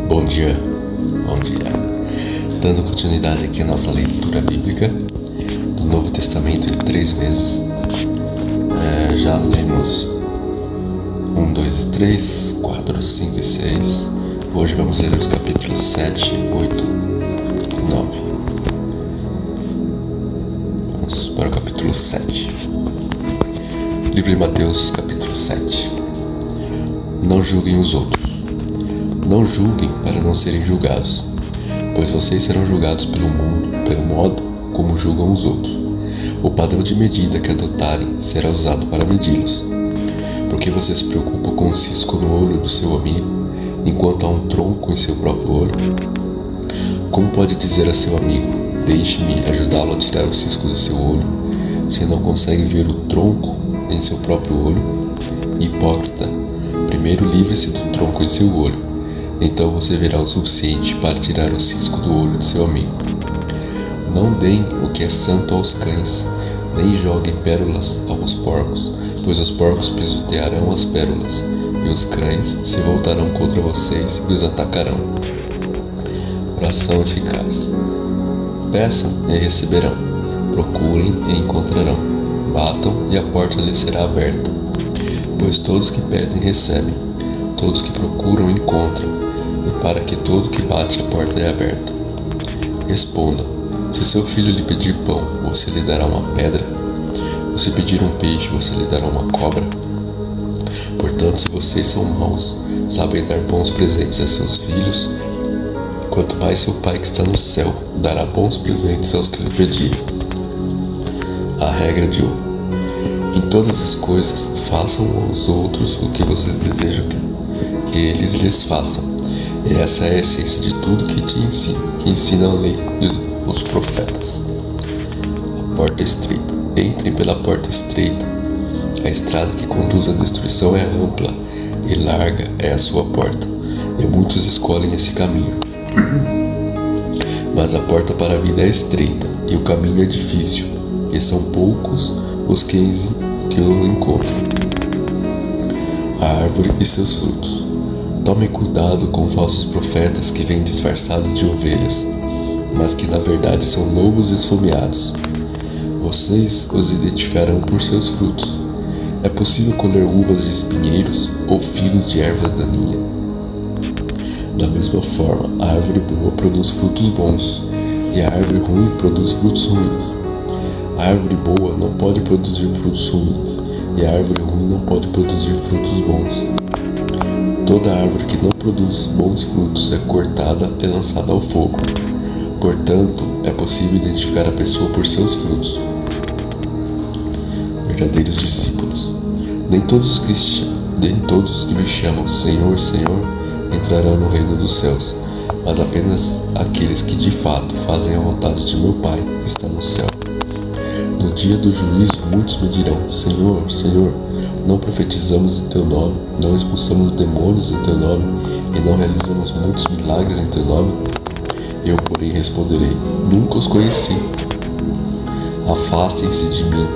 Bom dia, bom dia. Dando continuidade aqui à nossa leitura bíblica do Novo Testamento em 3 meses. Já lemos 1, 2 e 3, 4, 5 e 6. Hoje vamos ler os capítulos 7, 8 e 9. Vamos para o capítulo 7. Livro de Mateus, capítulo 7. Não julguem os outros. Não julguem para não serem julgados, pois vocês serão julgados pelo mundo, pelo modo como julgam os outros. O padrão de medida que adotarem será usado para medi-los. Porque você se preocupa com o cisco no olho do seu amigo, enquanto há um tronco em seu próprio olho? Como pode dizer a seu amigo, deixe-me ajudá-lo a tirar o cisco do seu olho, se não consegue ver o tronco em seu próprio olho? Hipócrita, primeiro livre-se do tronco em seu olho, então você verá o suficiente para tirar o cisco do olho de seu amigo. Não deem o que é santo aos cães, nem joguem pérolas aos porcos, pois os porcos pisotearão as pérolas, e os cães se voltarão contra vocês e os atacarão. Oração eficaz. Peçam e receberão, procurem e encontrarão, batam e a porta lhes será aberta. Pois todos que pedem recebem, todos que procuram encontram, e para que todo que bate a porta é aberta. Responda: se seu filho lhe pedir pão, você lhe dará uma pedra? Ou se pedir um peixe, você lhe dará uma cobra? Portanto, se vocês são maus, sabem dar bons presentes a seus filhos, quanto mais seu Pai que está no céu dará bons presentes aos que lhe pedirem. A regra de ouro. Em todas as coisas, façam aos outros o que vocês desejam que eles lhes façam. E essa é a essência de tudo que ensina a lei e os profetas. A porta estreita. Entrem pela porta estreita. A estrada que conduz à destruição é ampla e larga é a sua porta, e muitos escolhem esse caminho. Mas a porta para a vida é estreita e o caminho é difícil, e são poucos os que o encontram. A árvore e seus frutos. Tomem cuidado com falsos profetas que vêm disfarçados de ovelhas, mas que na verdade são lobos esfomeados. Vocês os identificarão por seus frutos. É possível colher uvas de espinheiros ou figos de ervas daninhas. Da mesma forma, a árvore boa produz frutos bons, e a árvore ruim produz frutos ruins. A árvore boa não pode produzir frutos ruins, e a árvore ruim não pode produzir frutos bons. Toda árvore que não produz bons frutos é cortada e lançada ao fogo. Portanto, é possível identificar a pessoa por seus frutos. Verdadeiros discípulos. Nem todos os que me chamam Senhor, Senhor entrarão no reino dos céus, mas apenas aqueles que de fato fazem a vontade de meu Pai que está no céu. No dia do juízo, muitos me dirão: Senhor, Senhor, não profetizamos em teu nome, não expulsamos demônios em teu nome, e não realizamos muitos milagres em teu nome? Eu, porém, responderei: nunca os conheci. Afastem-se de mim,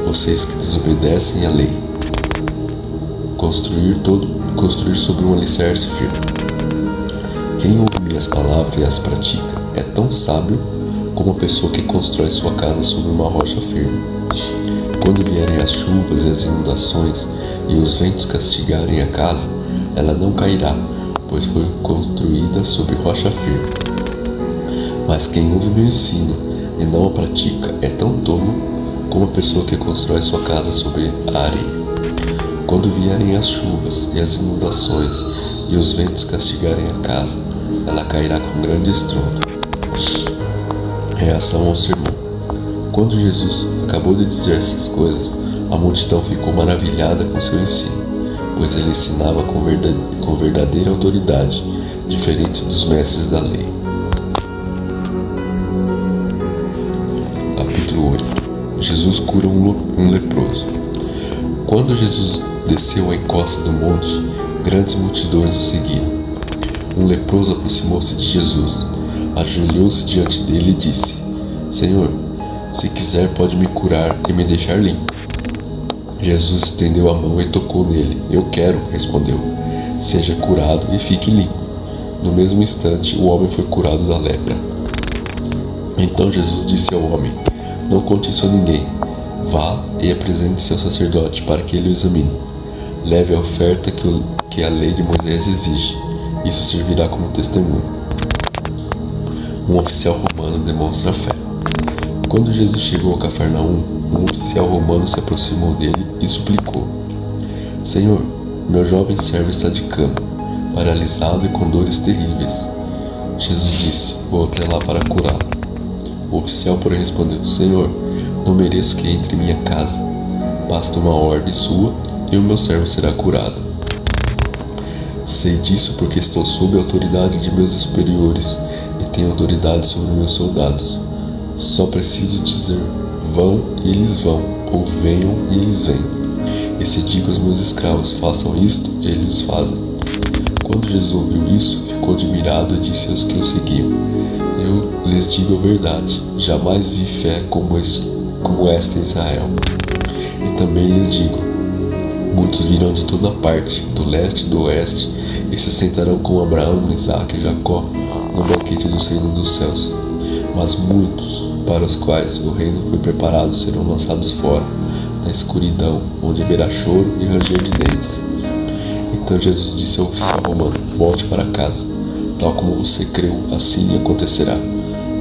vocês que desobedecem à lei. Construir sobre um alicerce firme. Quem ouve minhas palavras e as pratica é tão sábio como a pessoa que constrói sua casa sobre uma rocha firme. Quando vierem as chuvas e as inundações e os ventos castigarem a casa, ela não cairá, pois foi construída sobre rocha firme. Mas quem ouve meu ensino e não a pratica é tão tolo como a pessoa que constrói sua casa sobre a areia. Quando vierem as chuvas e as inundações e os ventos castigarem a casa, ela cairá com grande estrondo. Reação ao sermão. Quando Jesus acabou de dizer essas coisas, a multidão ficou maravilhada com seu ensino, pois ele ensinava com verdadeira autoridade, diferente dos mestres da lei. Capítulo 8. Jesus cura um leproso. Quando Jesus desceu a encosta do monte, grandes multidões o seguiram. Um leproso aproximou-se de Jesus, ajoelhou-se diante dele e disse: Senhor, se quiser pode me curar e me deixar limpo. Jesus estendeu a mão e tocou nele. Eu quero, respondeu. Seja curado e fique limpo. No mesmo instante, o homem foi curado da lepra. Então Jesus disse ao homem: não conte isso a ninguém. Vá e apresente-se ao sacerdote para que ele o examine. Leve a oferta que a lei de Moisés exige. Isso servirá como testemunho. Um oficial romano demonstra fé. Quando Jesus chegou a Cafarnaum, um oficial romano se aproximou dele e suplicou: Senhor, meu jovem servo está de cama, paralisado e com dores terríveis. Jesus disse: vou até lá para curá-lo. O oficial, porém, respondeu: Senhor, não mereço que entre em minha casa. Basta uma ordem sua e o meu servo será curado. Sei disso porque estou sob a autoridade de meus superiores e tenho autoridade sobre meus soldados. Só preciso dizer: vão e eles vão, ou venham e eles vêm. E se digo aos meus escravos: façam isto, eles fazem. Quando Jesus ouviu isso, ficou admirado e disse aos que o seguiam: eu lhes digo a verdade, jamais vi fé como esta em Israel. E também lhes digo: muitos virão de toda parte, do leste e do oeste, e se sentarão com Abraão, Isaque e Jacó no banquete do reino dos céus. Mas muitos, para os quais o reino foi preparado, serão lançados fora, na escuridão, onde haverá choro e ranger de dentes. Então Jesus disse ao oficial romano: volte para casa, tal como você creu, assim acontecerá.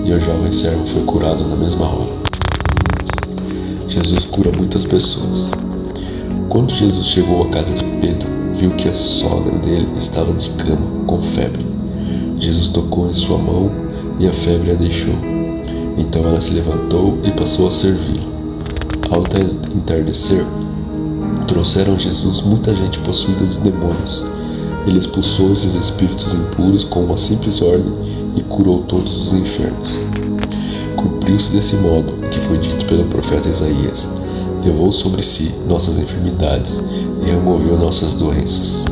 E o jovem servo foi curado na mesma hora. Jesus cura muitas pessoas. Quando Jesus chegou à casa de Pedro, viu que a sogra dele estava de cama, com febre. Jesus tocou em sua mão e a febre a deixou. Então ela se levantou e passou a servi-lo. Ao entardecer, trouxeram a Jesus muita gente possuída de demônios. Ele expulsou esses espíritos impuros com uma simples ordem e curou todos os enfermos. Cumpriu-se desse modo o que foi dito pelo profeta Isaías: levou sobre si nossas enfermidades e removeu nossas doenças.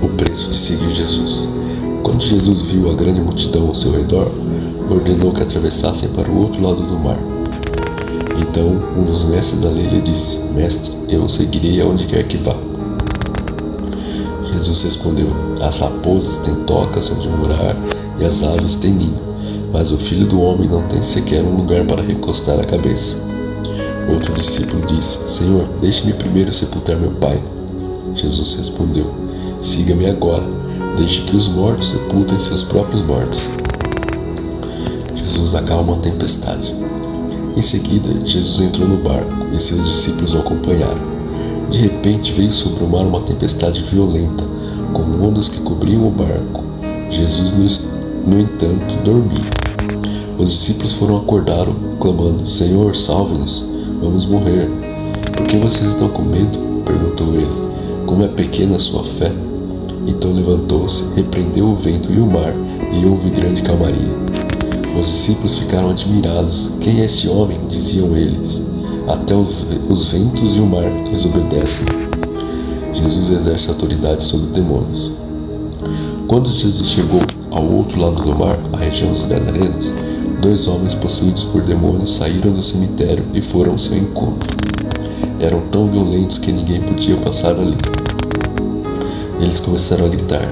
O preço de seguir Jesus. Quando Jesus viu a grande multidão ao seu redor, ordenou que atravessassem para o outro lado do mar. Então um dos mestres da lei lhe disse: Mestre, eu o seguirei aonde quer que vá. Jesus respondeu: as raposas têm tocas onde morar e as aves têm ninho, mas o Filho do Homem não tem sequer um lugar para recostar a cabeça. Outro discípulo disse: Senhor, deixe-me primeiro sepultar meu pai. Jesus respondeu: siga-me agora, deixe que os mortos sepultem seus próprios mortos. Jesus acalma a tempestade. Em seguida, Jesus entrou no barco e seus discípulos o acompanharam. De repente veio sobre o mar uma tempestade violenta, com ondas que cobriam o barco. Jesus, no entanto, dormia. Os discípulos foram acordá-lo, clamando: Senhor, salve-nos, vamos morrer. Por que vocês estão com medo? Perguntou ele. Como é pequena a sua fé? Então levantou-se, repreendeu o vento e o mar, e houve grande calmaria. Os discípulos ficaram admirados. Quem é este homem? Diziam eles. Até os ventos e o mar lhes obedecem. Jesus exerce autoridade sobre demônios. Quando Jesus chegou ao outro lado do mar, a região dos Gadarenos, 2 homens possuídos por demônios saíram do cemitério e foram ao seu encontro. Eram tão violentos que ninguém podia passar ali. Eles começaram a gritar: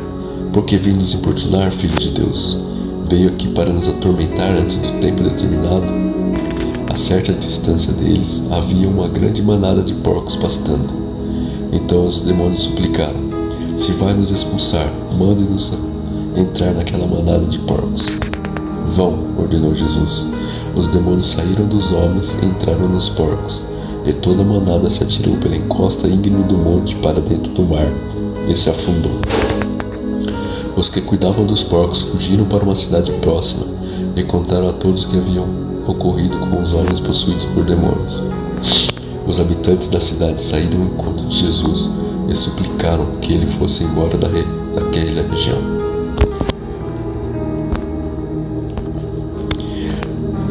por que vem nos importunar, Filho de Deus? Veio aqui para nos atormentar antes do tempo determinado? A certa distância deles havia uma grande manada de porcos pastando. Então os demônios suplicaram: se vai nos expulsar, mande-nos entrar naquela manada de porcos. Vão, ordenou Jesus. Os demônios saíram dos homens e entraram nos porcos, e toda a manada se atirou pela encosta íngreme do monte para dentro do mar e se afundou. Os que cuidavam dos porcos fugiram para uma cidade próxima e contaram a todos o que haviam ocorrido com os homens possuídos por demônios. Os habitantes da cidade saíram ao encontro de Jesus e suplicaram que ele fosse embora daquela região.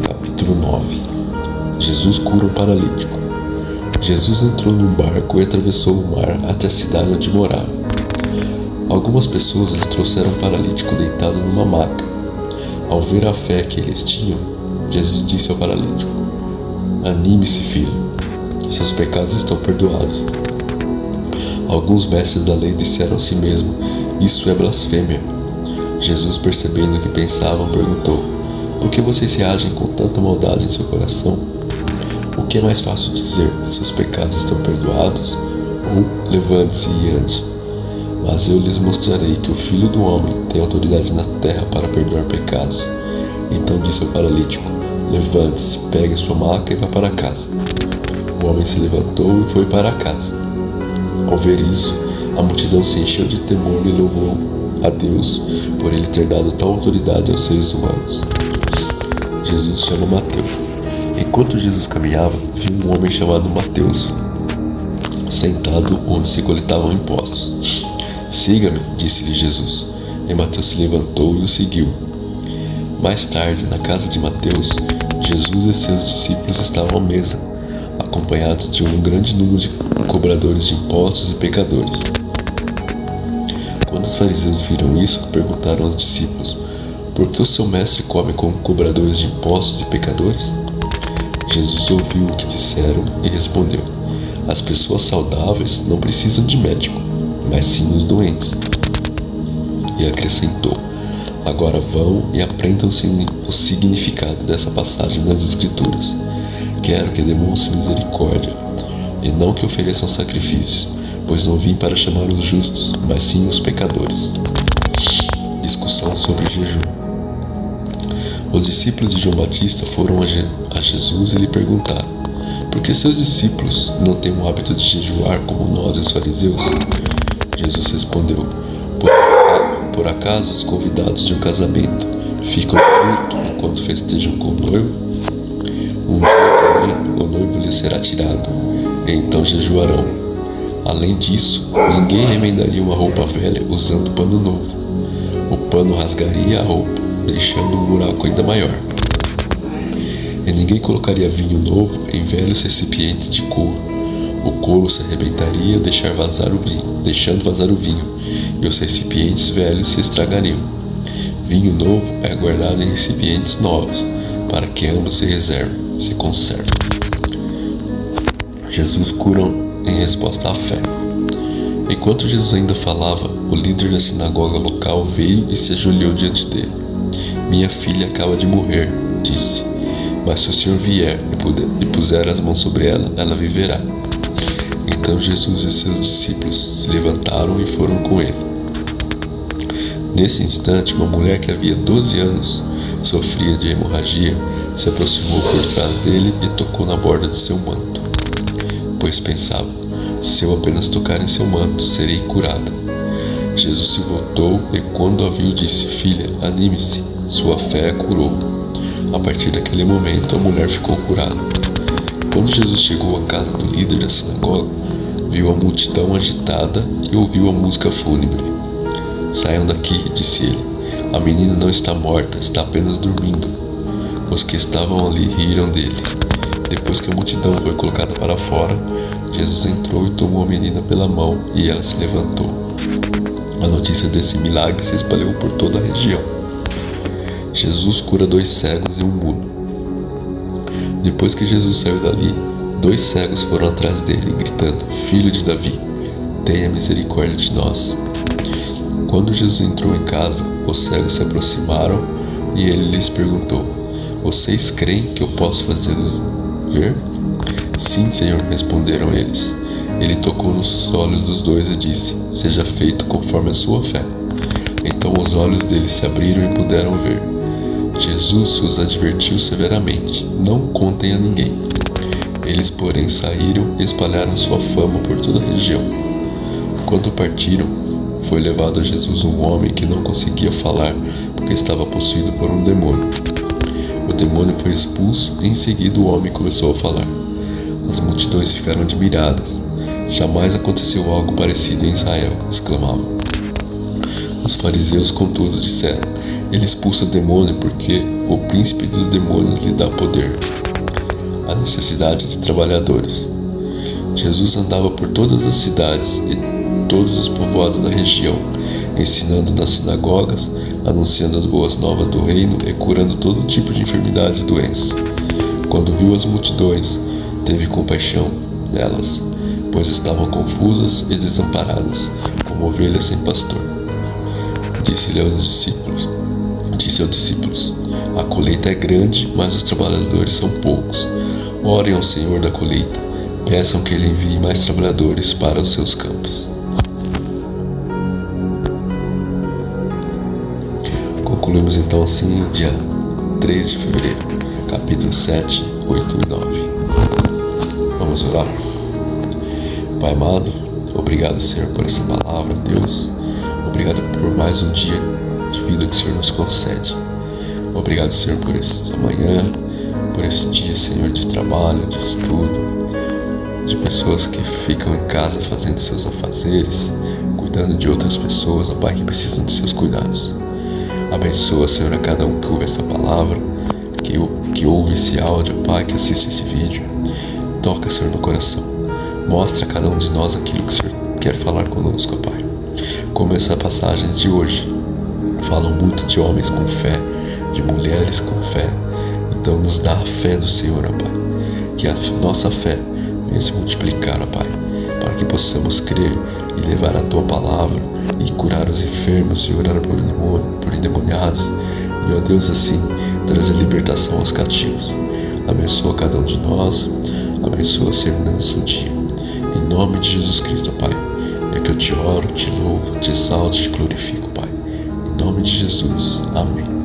Capítulo 9. Jesus cura um paralítico. Jesus entrou num barco e atravessou o mar até a cidade onde morava. Algumas pessoas lhe trouxeram um paralítico deitado numa maca. Ao ver a fé que eles tinham, Jesus disse ao paralítico: anime-se, filho, seus pecados estão perdoados. Alguns mestres da lei disseram a si mesmos: isso é blasfêmia. Jesus, percebendo o que pensavam, perguntou: por que vocês reagem com tanta maldade em seu coração? O que é mais fácil dizer: seus pecados estão perdoados? Ou levante-se e ande? Mas eu lhes mostrarei que o Filho do Homem tem autoridade na terra para perdoar pecados. Então disse ao paralítico: levante-se, pegue sua maca e vá para casa. O homem se levantou e foi para casa. Ao ver isso, a multidão se encheu de temor e louvou a Deus por ele ter dado tal autoridade aos seres humanos. Jesus chama Mateus. Enquanto Jesus caminhava, viu um homem chamado Mateus sentado onde se coletavam impostos. Siga-me, disse-lhe Jesus. E Mateus se levantou e o seguiu. Mais tarde, na casa de Mateus, Jesus e seus discípulos estavam à mesa, acompanhados de um grande número de cobradores de impostos e pecadores. Quando os fariseus viram isso, perguntaram aos discípulos: por que o seu mestre come com cobradores de impostos e pecadores? Jesus ouviu o que disseram e respondeu: as pessoas saudáveis não precisam de médico, mas sim os doentes. E acrescentou: agora vão e aprendam o significado dessa passagem nas Escrituras. Quero que demonstrem misericórdia, e não que ofereçam sacrifícios, pois não vim para chamar os justos, mas sim os pecadores. Discussão sobre jejum. Os discípulos de João Batista foram a Jesus e lhe perguntaram: por que seus discípulos não têm o hábito de jejuar como nós e os fariseus? Jesus respondeu: por acaso os convidados de um casamento ficam de luto enquanto festejam com o noivo? Um dia, porém, o noivo lhes será tirado, e então jejuarão. Além disso, ninguém remendaria uma roupa velha usando pano novo. O pano rasgaria a roupa, deixando um buraco ainda maior. E ninguém colocaria vinho novo em velhos recipientes de couro. O couro se arrebentaria, deixando vazar o vinho, e os recipientes velhos se estragariam. Vinho novo é guardado em recipientes novos, para que ambos se conservem. Jesus cura em resposta à fé. Enquanto Jesus ainda falava, o líder da sinagoga local veio e se ajoelhou diante dele. Minha filha acaba de morrer, disse, mas se o Senhor vier e puser as mãos sobre ela, ela viverá. Então Jesus e seus discípulos se levantaram e foram com ele. Nesse instante, uma mulher que havia 12 anos sofria de hemorragia se aproximou por trás dele e tocou na borda de seu manto, pois pensava: se eu apenas tocar em seu manto, serei curada. Jesus se voltou e, quando a viu, disse: filha, anime-se, sua fé a curou. A partir daquele momento, a mulher ficou curada. Quando Jesus chegou à casa do líder da sinagoga, viu a multidão agitada e ouviu a música fúnebre. Saiam daqui, disse ele. A menina não está morta, está apenas dormindo. Os que estavam ali riram dele. Depois que a multidão foi colocada para fora, Jesus entrou e tomou a menina pela mão e ela se levantou. A notícia desse milagre se espalhou por toda a região. Jesus cura 2 cegos e um mudo. Depois que Jesus saiu dali, 2 cegos foram atrás dele, gritando: Filho de Davi, tenha misericórdia de nós. Quando Jesus entrou em casa, os cegos se aproximaram e ele lhes perguntou: Vocês creem que eu posso fazê-los ver? Sim, Senhor, responderam eles. Ele tocou nos olhos dos 2 e disse: Seja feito conforme a sua fé. Então os olhos deles se abriram e puderam ver. Jesus os advertiu severamente: Não contem a ninguém. Eles, porém, saíram e espalharam sua fama por toda a região. Quando partiram, foi levado a Jesus um homem que não conseguia falar porque estava possuído por um demônio. O demônio foi expulso e em seguida o homem começou a falar. As multidões ficaram admiradas. Jamais aconteceu algo parecido em Israel, exclamavam. Os fariseus, contudo, disseram: Ele expulsa o demônio porque o príncipe dos demônios lhe dá poder. A necessidade de trabalhadores. Jesus andava por todas as cidades e todos os povoados da região, ensinando nas sinagogas, anunciando as boas novas do reino e curando todo tipo de enfermidade e doença. Quando viu as multidões, teve compaixão delas, pois estavam confusas e desamparadas, como ovelhas sem pastor. Disse aos discípulos: a colheita é grande, mas os trabalhadores são poucos. Orem ao Senhor da colheita, peçam que Ele envie mais trabalhadores para os seus campos. Concluímos então assim, dia 3 de fevereiro, capítulo 7, 8 e 9. Vamos orar? Pai amado, obrigado, Senhor, por essa palavra, Deus. Obrigado por mais um dia de vida que o Senhor nos concede. Obrigado, Senhor, por essa manhã, por esse dia, Senhor, de trabalho, de estudo, de pessoas que ficam em casa fazendo seus afazeres, cuidando de outras pessoas, ó Pai, que precisam de seus cuidados. Abençoa, Senhor, a cada um que ouve essa palavra, que ouve esse áudio, Pai, que assiste esse vídeo. Toca, Senhor, no coração. Mostra a cada um de nós aquilo que o Senhor quer falar conosco, Pai. Como essas passagens de hoje falam muito de homens com fé, de mulheres com fé. Então nos dá a fé do Senhor, ó Pai. Que a nossa fé venha se multiplicar, ó Pai, para que possamos crer e levar a Tua palavra e curar os enfermos e orar por endemoniados. E, ó Deus, assim, trazer libertação aos cativos. Abençoa cada um de nós. Abençoa, Senhor, no nosso dia. Em nome de Jesus Cristo, Pai, é que eu te oro, te louvo, te exalto, te glorifico, Pai. Em nome de Jesus. Amém.